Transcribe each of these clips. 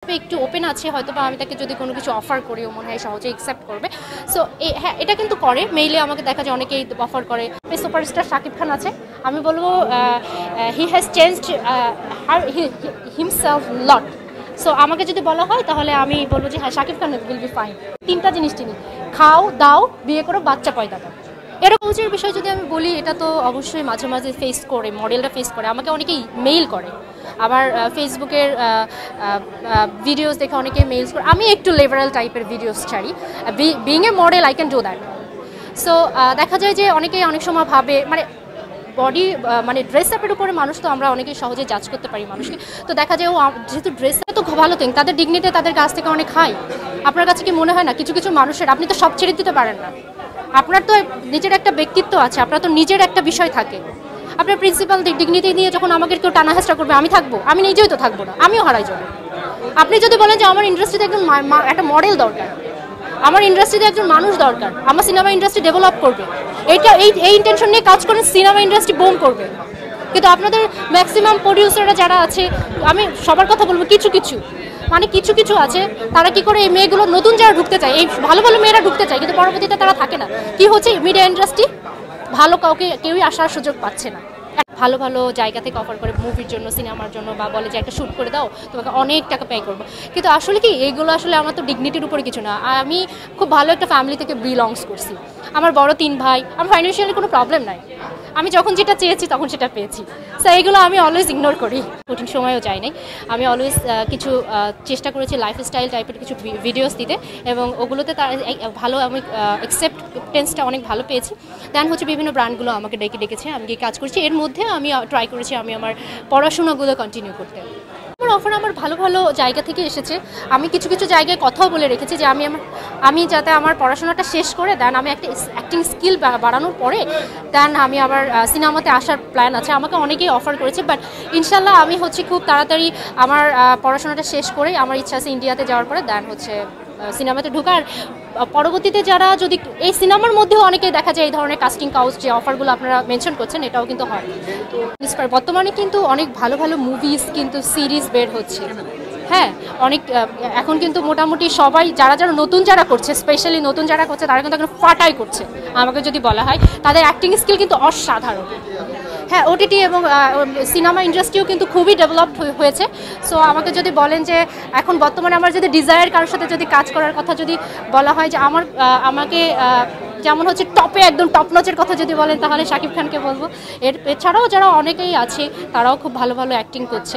একটু ওপেন আছে, হয়তো বা আমি তাকে যদি কোনো কিছু অফার করি ও মনে হয় সহজে অ্যাকসেপ্ট করবে। সো হ্যাঁ, এটা কিন্তু করে, মেইলে আমাকে দেখা যায় অনেকেই অফার করে। সুপারস্টার শাকিব খান আছে, আমি বলবো he has changed himself lot. So আমাকে যদি বলা হয় তাহলে আমি বলবো যে হ্যাঁ, Shakib Khan will be fine. তিনটা জিনিস চিনি: খাও, দাও, বিয়ে করো, বাচ্চা পয়দা দাও। এরকম বিষয় যদি আমি বলি, এটা তো অবশ্যই মাঝে মাঝে ফেস করে, মডেলরা ফেস করে, আমাকে অনেকেই মেইল করে। আবার ফেসবুকের ভিডিওস দেখে অনেকে মেইলস করে। আমি একটু লিবারাল টাইপের ভিডিওস ছাড়ি, being a model I can do that. So দেখা যায় যে অনেকেই অনেক সময় ভাবে, মানে বডি মানে ড্রেস আপের উপরে মানুষ তো আমরা অনেকেই সহজে জাজ করতে পারি মানুষকে। তো দেখা যায় ও যেহেতু ড্রেস তো ভালো থিং, তাদের ডিগনিটি তাদের কাছ থেকে অনেক হাই। আপনার কাছে কি মনে হয় না কিছু কিছু মানুষের, আপনি তো সব ছেড়ে দিতে পারেন না, আপনার তো নিজের একটা ব্যক্তিত্ব আছে, আপনার তো নিজের একটা বিষয় থাকে। আপনার প্রিন্সিপাল ডিগনিটি নিয়ে যখন আমাকে কেউ টানা হেঁচড়া করবে, আমি থাকবো? আমি নিজেই তো থাকবো না, আমিও হারাই যাবো। আপনি যদি বলেন যে আমার ইন্ডাস্ট্রিতে একজন একটা মডেল দরকার, আমার ইন্ডাস্ট্রিতে একজন মানুষ দরকার, আমার সিনেমা ইন্ডাস্ট্রি ডেভেলপ করবে, এই ইন্টেনশন নিয়ে কাজ করেন, সিনেমা ইন্ডাস্ট্রি বুম করবে। কিন্তু আপনাদের ম্যাক্সিমাম প্রডিউসাররা যারা আছে, আমি সবার কথা বলবো, কিছু কিছু আছে, তারা কি করে এই মেয়েগুলো নতুন যারা ঢুকতে চায়, এই ভালো ভালো মেয়েরা ঢুকতে চায়, কিন্তু পরবর্তীতে তারা থাকে না। কি হচ্ছে, মিডিয়া ইন্ডাস্ট্রি ভালো কেউই আসার সুযোগ পাচ্ছে না। ভালো ভালো জায়গা থেকে অফার করে মুভির জন্য, সিনেমার জন্য, বা বলে যে একটা শ্যুট করে দাও, তোমাকে অনেক টাকা পে করবো। কিন্তু আসলে কি এইগুলো আসলে আমার তো ডিগনিটির উপরে কিছু না। আমি খুব ভালো একটা ফ্যামিলি থেকে বিলংস করছি, আমার বড় 3 ভাই, আমার ফাইন্যান্সিয়ালি কোনো প্রবলেম নাই, আমি যখন যেটা চেয়েছি তখন সেটা পেয়েছি। সো এইগুলো আমি অলওয়েজ ইগনোর করি, কঠিন সময়ও যাই নাই। আমি অলওয়েজ কিছু চেষ্টা করেছি লাইফস্টাইল টাইপের কিছু ভিডিওস দিতে, এবং ওগুলোতে তার ভালো, আমি অ্যাকসেপ্টেন্সটা অনেক ভালো পেয়েছি। দেন হচ্ছে বিভিন্ন ব্র্যান্ডগুলো আমাকে ডেকেছে, আমি গিয়ে কাজ করছি। এর মধ্যে আমি ট্রাই করেছি আমি আমার পড়াশোনাগুলো কন্টিনিউ করতে। আমার অফার আমার ভালো ভালো জায়গা থেকে এসেছে। আমি কিছু কিছু জায়গায় কথাও বলে রেখেছি যে আমি যাতে আমার পড়াশোনাটা শেষ করে দেন আমি একটা অ্যাক্টিং স্কিল বাড়ানোর পরে দেন আমি আবার সিনেমাতে আসার প্ল্যান আছে। আমাকে অনেকেই অফার করেছে, বাট ইনশাল্লাহ আমি হচ্ছে খুব তাড়াতাড়ি আমার পড়াশোনাটা শেষ করে, আমার ইচ্ছা আছে ইন্ডিয়াতে যাওয়ার পরে দেন হচ্ছে সিনেমাতে ঢোকার। পরবর্তীতে যারা যদি এই সিনেমার মধ্যেও অনেকেই দেখা যায় এই ধরনের কাস্টিং কাউচ যে অফারগুলো আপনারা মেনশন করছেন, এটাও কিন্তু হয়। বর্তমানে কিন্তু অনেক ভালো ভালো মুভিজ কিন্তু সিরিজ বের হচ্ছে। হ্যাঁ, অনেক এখন কিন্তু মোটামুটি সবাই যারা নতুন যারা করছে, স্পেশালি নতুন যারা করছে, তারা কিন্তু এখন ফাটাই করছে। আমাকে যদি বলা হয়, তাদের অ্যাক্টিং স্কিল কিন্তু অসাধারণ। হ্যাঁ, ওটিটি এবং সিনেমা ইন্ডাস্ট্রিও কিন্তু খুবই ডেভেলপড হয়েছে। সো আমাকে যদি বলেন যে এখন বর্তমানে আমার যদি ডিজায়ার কারোর সাথে যদি কাজ করার কথা যদি বলা হয়, যে আমাকে যেমন হচ্ছে টপে একদম টপ নচের কথা যদি বলেন, তাহলে শাকিব খানকে বলবো। এছাড়াও যারা অনেকেই আছে, তারাও খুব ভালো ভালো অ্যাক্টিং করছে।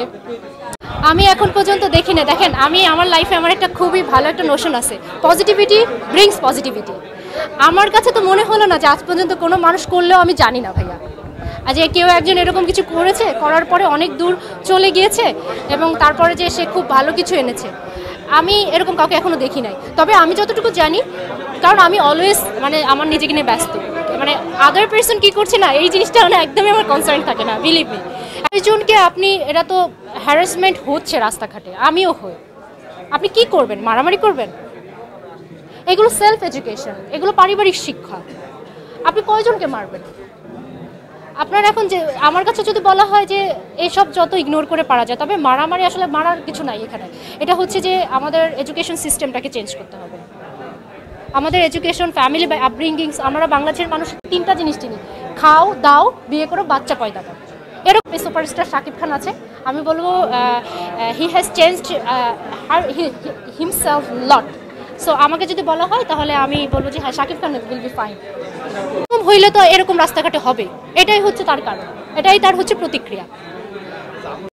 আমি এখন পর্যন্ত দেখি না। দেখেন, আমি আমার লাইফে আমার একটা খুবই ভালো একটা নোশন আছে, পজিটিভিটি ব্রিংস পজিটিভিটি। আমার কাছে তো মনে হলো না যে আজ পর্যন্ত কোনো মানুষ করলেও, আমি জানি না ভাইয়া, আজ কেউ একজন এরকম কিছু করেছে, করার পরে অনেক দূর চলে গিয়েছে এবং তারপরে যে সে খুব ভালো কিছু এনেছে, আমি এরকম কাউকে এখনও দেখি নাই। তবে আমি যতটুকু জানি, কারণ আমি অলওয়েজ মানে আমার নিজেকে নিয়ে ব্যস্ত, মানে আদার পার্সন কী করছে না এই জিনিসটা মানে একদমই আমার কনসার্ন থাকে না, বিলিভ মি। একজনকে আপনি, এরা তো হ্যারাসমেন্ট হচ্ছে রাস্তাঘাটে, আমিও হই, আপনি কি করবেন? মারামারি করবেন? এগুলো সেলফ এডুকেশন, এগুলো পারিবারিক শিক্ষা। আপনি কয়জনকে মারবেন? আপনার এখন যে আমার কাছে যদি বলা হয় যে এসব যত ইগনোর করে পারা যায়, তবে মারামারি আসলে মারার কিছু নাই এখানে। এটা হচ্ছে যে আমাদের এডুকেশন সিস্টেমটাকে চেঞ্জ করতে হবে। আমাদের এডুকেশন, ফ্যামিলি আপব্রিঙ্গিংস, আমরা বাংলাদেশের মানুষ 3টা জিনিস চিনি: খাও, দাও, বিয়ে করো, বাচ্চা পয়দা দাও। এরকম সুপারস্টার শাকিব খান আছে, আমি বলবো he has changed himself lot. So আমাকে যদি বলা হয় তাহলে আমি বলবো যে হ্যাঁ, Shakib Khan will be fine. এরকম হইলে তো এরকম রাস্তাঘাটে হবে, এটাই হচ্ছে তার কারণ, এটাই তার হচ্ছে প্রতিক্রিয়া।